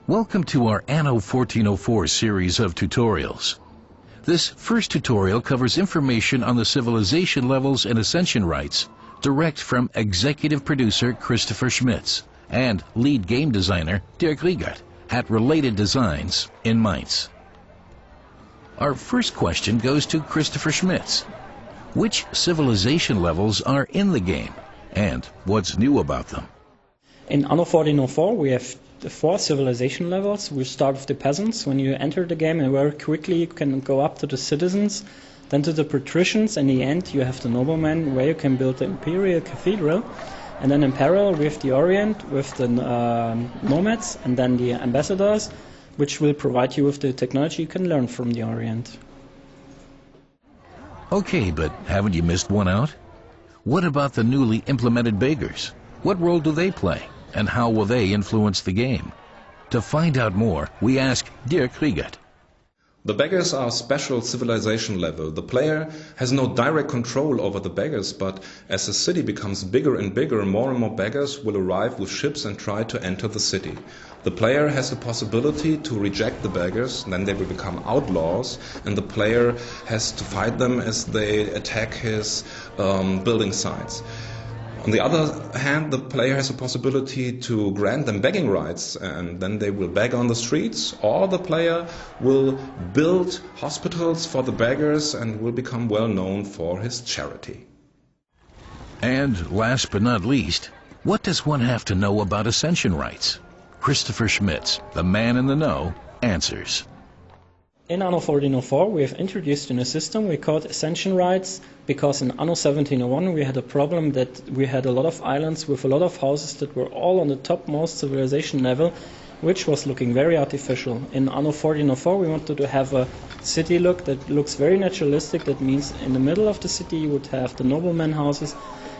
Welcome to our ANNO 1404 series of tutorials. This first tutorial covers information on the civilization levels and ascension rights direct from executive producer Christopher Schmitz and lead game designer Dirk Riegert at Related Designs in Mainz. Our first question goes to Christopher Schmitz. Which civilization levels are in the game and what's new about them? In ANNO 1404 we have the 4 civilization levels. We start with the peasants. When you enter the game, and very quickly you can go up to the citizens, then to the patricians. In the end you have the noblemen, where you can build the imperial cathedral. And then in parallel we have the Orient with the nomads, and then the ambassadors, which will provide you with the technology you can learn from the Orient. Okay, but haven't you missed one out? What about the newly implemented beggars? What role do they play? And how will they influence the game? To find out more, we ask Dirk Riegert. The beggars are a special civilization level. The player has no direct control over the beggars, but as the city becomes bigger and bigger, more and more beggars will arrive with ships and try to enter the city. The player has the possibility to reject the beggars, then they will become outlaws, and the player has to fight them as they attack his building sites. On the other hand, the player has a possibility to grant them begging rights, and then they will beg on the streets, or the player will build hospitals for the beggars and will become well known for his charity. And last but not least, what does one have to know about ascension rights? Christopher Schmitz, the man in the know, answers. In ANNO 1404 we have introduced a new system we called ascension rights, because in ANNO 1701 we had a problem that we had a lot of islands with a lot of houses that were all on the topmost civilization level, which was looking very artificial. In ANNO 1404 we wanted to have a city look that looks very naturalistic. That means in the middle of the city you would have the nobleman houses,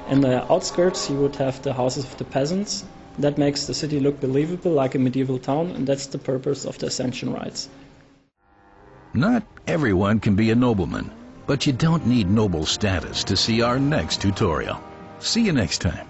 and the outskirts you would have the houses of the peasants. That makes the city look believable, like a medieval town, and that's the purpose of the ascension rights. Not everyone can be a nobleman, but you don't need noble status to see our next tutorial. See you next time.